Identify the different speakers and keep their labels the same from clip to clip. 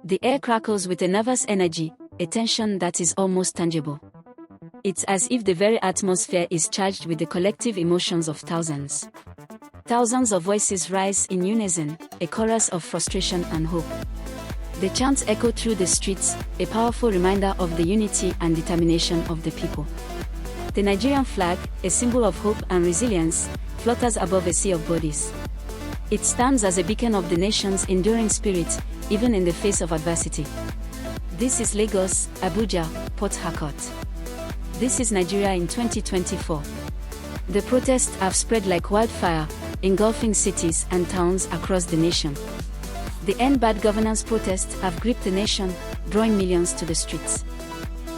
Speaker 1: The air crackles with a nervous energy, a tension that is almost tangible. It's as if the very atmosphere is charged with the collective emotions of thousands. Thousands of voices rise in unison, a chorus of frustration and hope. The chants echo through the streets, a powerful reminder of the unity and determination of the people. The Nigerian flag, a symbol of hope and resilience, flutters above a sea of bodies. It stands as a beacon of the nation's enduring spirit, even in the face of adversity. This is Lagos, Abuja, Port Harcourt. This is Nigeria in 2024. The protests have spread like wildfire, engulfing cities and towns across the nation. The End Bad Governance protests have gripped the nation, drawing millions to the streets.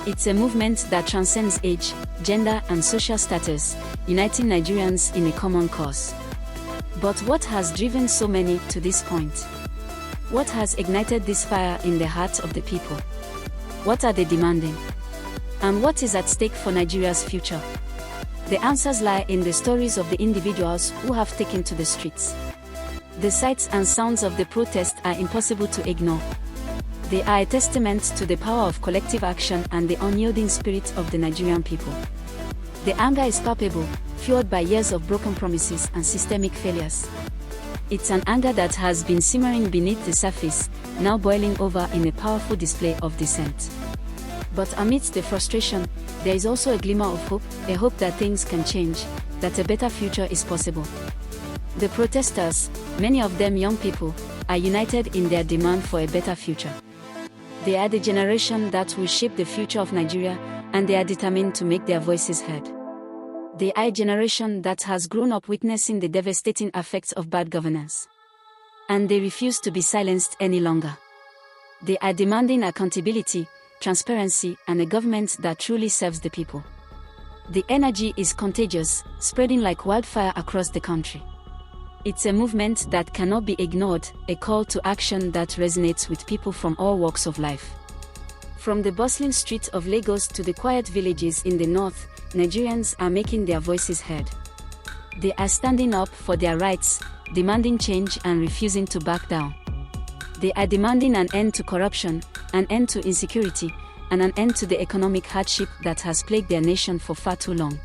Speaker 1: It's a movement that transcends age, gender and social status, uniting Nigerians in a common cause. But what has driven so many to this point? What has ignited this fire in the hearts of the people? What are they demanding? And what is at stake for Nigeria's future? The answers lie in the stories of the individuals who have taken to the streets. The sights and sounds of the protest are impossible to ignore. They are a testament to the power of collective action and the unyielding spirit of the Nigerian people. The anger is palpable, fueled by years of broken promises and systemic failures. It's an anger that has been simmering beneath the surface, now boiling over in a powerful display of dissent. But amidst the frustration, there is also a glimmer of hope, a hope that things can change, that a better future is possible. The protesters, many of them young people, are united in their demand for a better future. They are the generation that will shape the future of Nigeria, and they are determined to make their voices heard. They are a generation that has grown up witnessing the devastating effects of bad governance. And they refuse to be silenced any longer. They are demanding accountability, transparency, and a government that truly serves the people. The energy is contagious, spreading like wildfire across the country. It's a movement that cannot be ignored, a call to action that resonates with people from all walks of life. From the bustling streets of Lagos to the quiet villages in the north, Nigerians are making their voices heard. They are standing up for their rights, demanding change and refusing to back down. They are demanding an end to corruption, an end to insecurity, and an end to the economic hardship that has plagued their nation for far too long.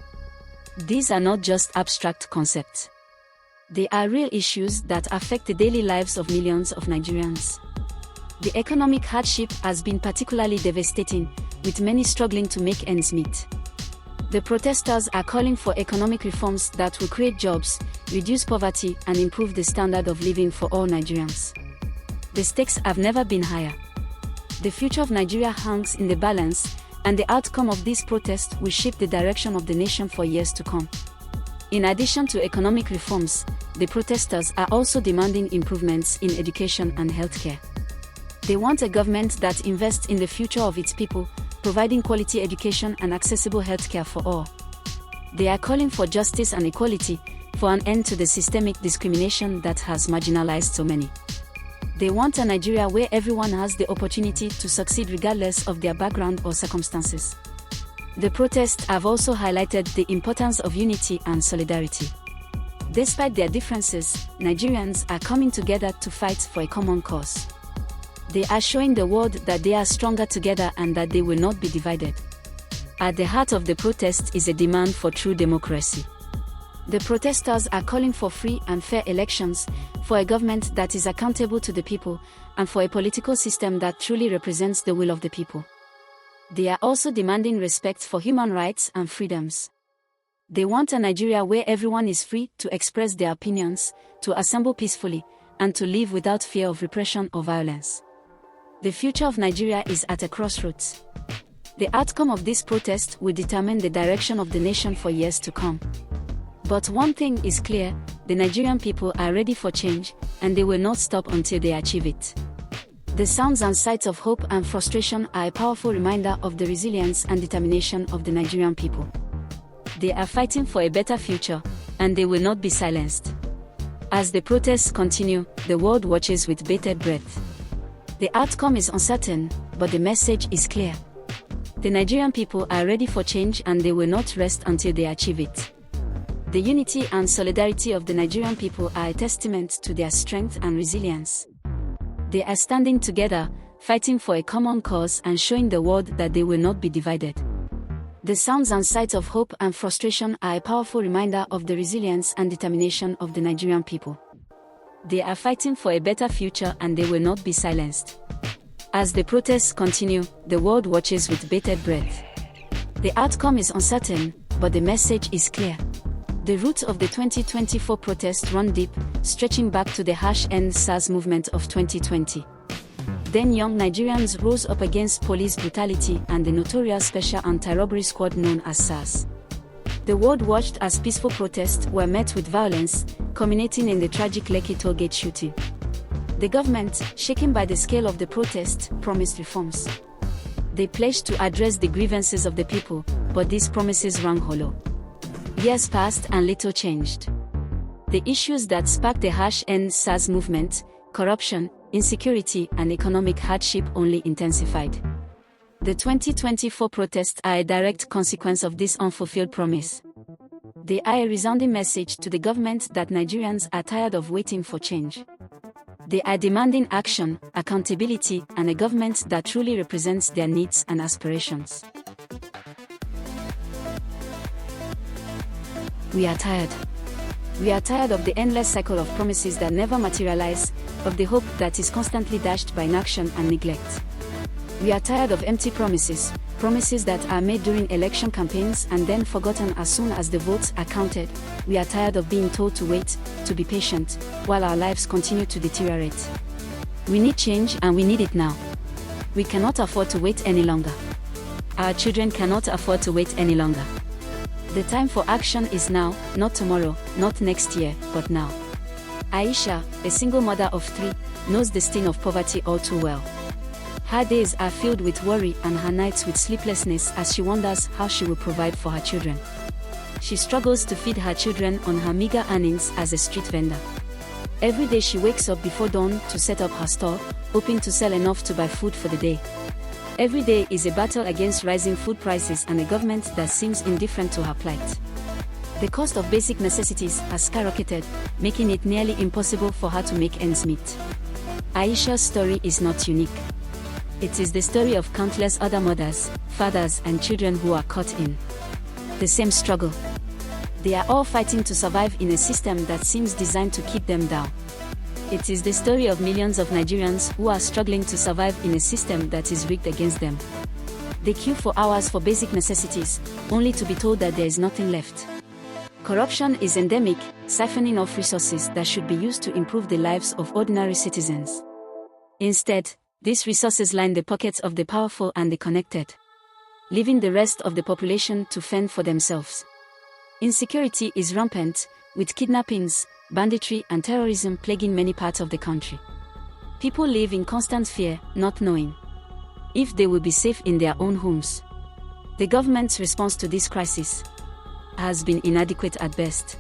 Speaker 1: These are not just abstract concepts. They are real issues that affect the daily lives of millions of Nigerians. The economic hardship has been particularly devastating, with many struggling to make ends meet. The protesters are calling for economic reforms that will create jobs, reduce poverty, and improve the standard of living for all Nigerians. The stakes have never been higher. The future of Nigeria hangs in the balance, and the outcome of this protest will shape the direction of the nation for years to come. In addition to economic reforms, the protesters are also demanding improvements in education and healthcare. They want a government that invests in the future of its people, providing quality education and accessible healthcare for all. They are calling for justice and equality, for an end to the systemic discrimination that has marginalized so many. They want a Nigeria where everyone has the opportunity to succeed regardless of their background or circumstances. The protests have also highlighted the importance of unity and solidarity. Despite their differences, Nigerians are coming together to fight for a common cause. They are showing the world that they are stronger together and that they will not be divided. At the heart of the protest is a demand for true democracy. The protesters are calling for free and fair elections, for a government that is accountable to the people, and for a political system that truly represents the will of the people. They are also demanding respect for human rights and freedoms. They want a Nigeria where everyone is free to express their opinions, to assemble peacefully, and to live without fear of repression or violence. The future of Nigeria is at a crossroads. The outcome of this protest will determine the direction of the nation for years to come. But one thing is clear, the Nigerian people are ready for change, and they will not stop until they achieve it. The sounds and sights of hope and frustration are a powerful reminder of the resilience and determination of the Nigerian people. They are fighting for a better future, and they will not be silenced. As the protests continue, the world watches with bated breath. The outcome is uncertain, but the message is clear. The Nigerian people are ready for change and they will not rest until they achieve it. The unity and solidarity of the Nigerian people are a testament to their strength and resilience. They are standing together, fighting for a common cause and showing the world that they will not be divided. The sounds and sights of hope and frustration are a powerful reminder of the resilience and determination of the Nigerian people. They are fighting for a better future and they will not be silenced. As the protests continue, the world watches with bated breath. The outcome is uncertain, but the message is clear. The roots of the 2024 protests run deep, stretching back to the harsh end-SARS movement of 2020. Then young Nigerians rose up against police brutality and the notorious Special Anti-Robbery Squad known as SARS. The world watched as peaceful protests were met with violence, culminating in the tragic Lekki tollgate shooting. The government, shaken by the scale of the protest, promised reforms. They pledged to address the grievances of the people, but these promises rang hollow. Years passed and little changed. The issues that sparked the harsh end-SARS movement, corruption, insecurity, and economic hardship only intensified. The 2024 protests are a direct consequence of this unfulfilled promise. They are a resounding message to the government that Nigerians are tired of waiting for change. They are demanding action, accountability, and a government that truly represents their needs and aspirations. We are tired. We are tired of the endless cycle of promises that never materialize, of the hope that is constantly dashed by inaction and neglect. We are tired of empty promises, promises that are made during election campaigns and then forgotten as soon as the votes are counted. We are tired of being told to wait, to be patient, while our lives continue to deteriorate. We need change and we need it now. We cannot afford to wait any longer. Our children cannot afford to wait any longer. The time for action is now, not tomorrow, not next year, but now. Aisha, a single mother of 3, knows the sting of poverty all too well. Her days are filled with worry and her nights with sleeplessness as she wonders how she will provide for her children. She struggles to feed her children on her meager earnings as a street vendor. Every day she wakes up before dawn to set up her store, hoping to sell enough to buy food for the day. Every day is a battle against rising food prices and a government that seems indifferent to her plight. The cost of basic necessities has skyrocketed, making it nearly impossible for her to make ends meet. Aisha's story is not unique. It is the story of countless other mothers, fathers, and children who are caught in the same struggle. They are all fighting to survive in a system that seems designed to keep them down. It is the story of millions of Nigerians who are struggling to survive in a system that is rigged against them. They queue for hours for basic necessities, only to be told that there is nothing left. Corruption is endemic, siphoning off resources that should be used to improve the lives of ordinary citizens. Instead, these resources line the pockets of the powerful and the connected, leaving the rest of the population to fend for themselves. Insecurity is rampant, with kidnappings, banditry, and terrorism plaguing many parts of the country. People live in constant fear, not knowing if they will be safe in their own homes. The government's response to this crisis has been inadequate at best.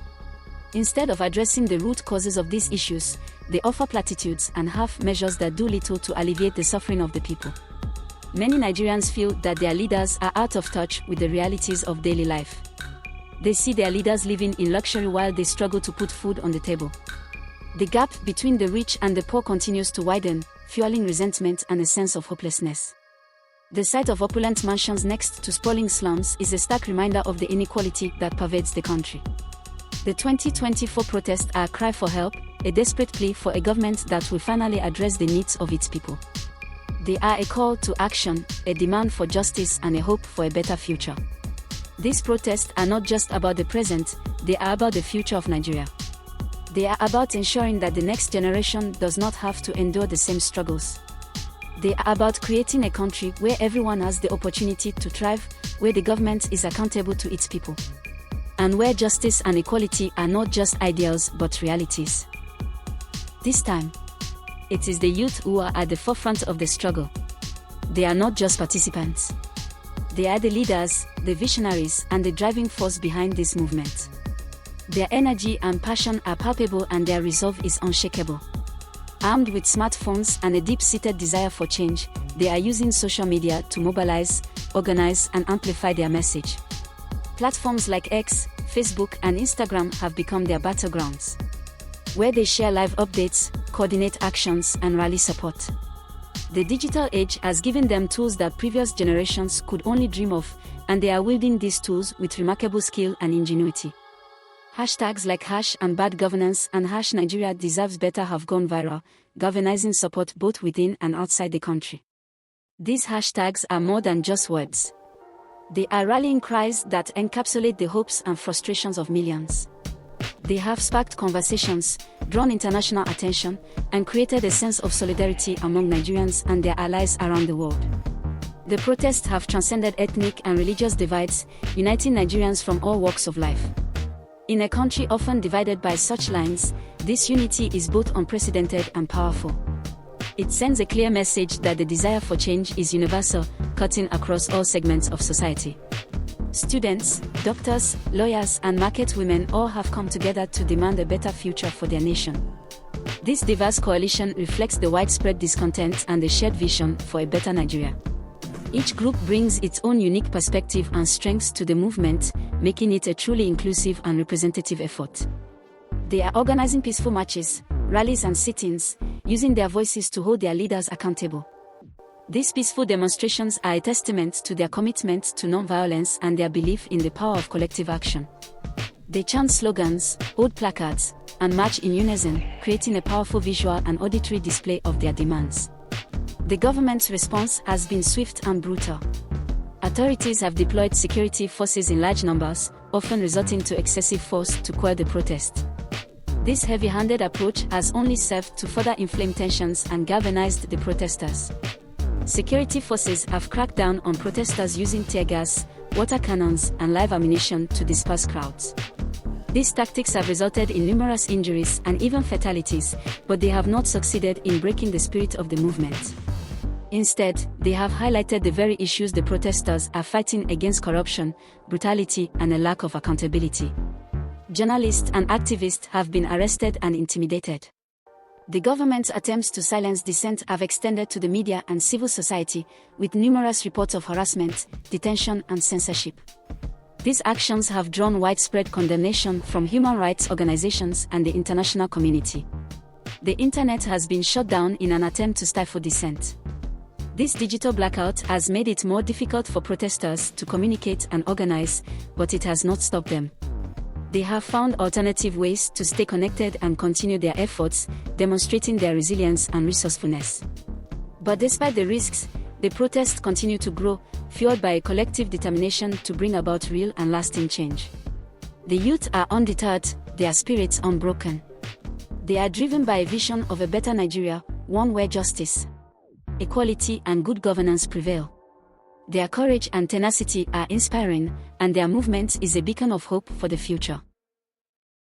Speaker 1: Instead of addressing the root causes of these issues, they offer platitudes and half measures that do little to alleviate the suffering of the people. Many Nigerians feel that their leaders are out of touch with the realities of daily life. They see their leaders living in luxury while they struggle to put food on the table. The gap between the rich and the poor continues to widen, fueling resentment and a sense of hopelessness. The sight of opulent mansions next to sprawling slums is a stark reminder of the inequality that pervades the country. The 2024 protests are a cry for help, a desperate plea for a government that will finally address the needs of its people. They are a call to action, a demand for justice, and a hope for a better future. These protests are not just about the present, they are about the future of Nigeria. They are about ensuring that the next generation does not have to endure the same struggles. They are about creating a country where everyone has the opportunity to thrive, where the government is accountable to its people, and where justice and equality are not just ideals but realities. This time, it is the youth who are at the forefront of the struggle. They are not just participants. They are the leaders, the visionaries, and the driving force behind this movement. Their energy and passion are palpable and their resolve is unshakable. Armed with smartphones and a deep-seated desire for change, they are using social media to mobilize, organize, and amplify their message. Platforms like X, Facebook, and Instagram have become their battlegrounds, where they share live updates, coordinate actions, and rally support. The digital age has given them tools that previous generations could only dream of, and they are wielding these tools with remarkable skill and ingenuity. Hashtags like #and-bad-governance and #Nigeria deserves better have gone viral, galvanizing support both within and outside the country. These hashtags are more than just words. They are rallying cries that encapsulate the hopes and frustrations of millions. They have sparked conversations, drawn international attention, and created a sense of solidarity among Nigerians and their allies around the world. The protests have transcended ethnic and religious divides, uniting Nigerians from all walks of life. In a country often divided by such lines, this unity is both unprecedented and powerful. It sends a clear message that the desire for change is universal, cutting across all segments of society. Students, doctors, lawyers, and market women all have come together to demand a better future for their nation. This diverse coalition reflects the widespread discontent and the shared vision for a better Nigeria. Each group brings its own unique perspective and strengths to the movement, making it a truly inclusive and representative effort. They are organizing peaceful marches, rallies, and sit-ins, using their voices to hold their leaders accountable. These peaceful demonstrations are a testament to their commitment to non-violence and their belief in the power of collective action. They chant slogans, hold placards, and march in unison, creating a powerful visual and auditory display of their demands. The government's response has been swift and brutal. Authorities have deployed security forces in large numbers, often resorting to excessive force to quell the protest. This heavy-handed approach has only served to further inflame tensions and galvanized the protesters. Security forces have cracked down on protesters using tear gas, water cannons, and live ammunition to disperse crowds. These tactics have resulted in numerous injuries and even fatalities, but they have not succeeded in breaking the spirit of the movement. Instead, they have highlighted the very issues the protesters are fighting against: corruption, brutality, and a lack of accountability. Journalists and activists have been arrested and intimidated. The government's attempts to silence dissent have extended to the media and civil society, with numerous reports of harassment, detention, and censorship. These actions have drawn widespread condemnation from human rights organizations and the international community. The internet has been shut down in an attempt to stifle dissent. This digital blackout has made it more difficult for protesters to communicate and organize, but it has not stopped them. They have found alternative ways to stay connected and continue their efforts, demonstrating their resilience and resourcefulness. But despite the risks, the protests continue to grow, fueled by a collective determination to bring about real and lasting change. The youth are undeterred, their spirits unbroken. They are driven by a vision of a better Nigeria, one where justice, equality, and good governance prevail. Their courage and tenacity are inspiring, and their movement is a beacon of hope for the future.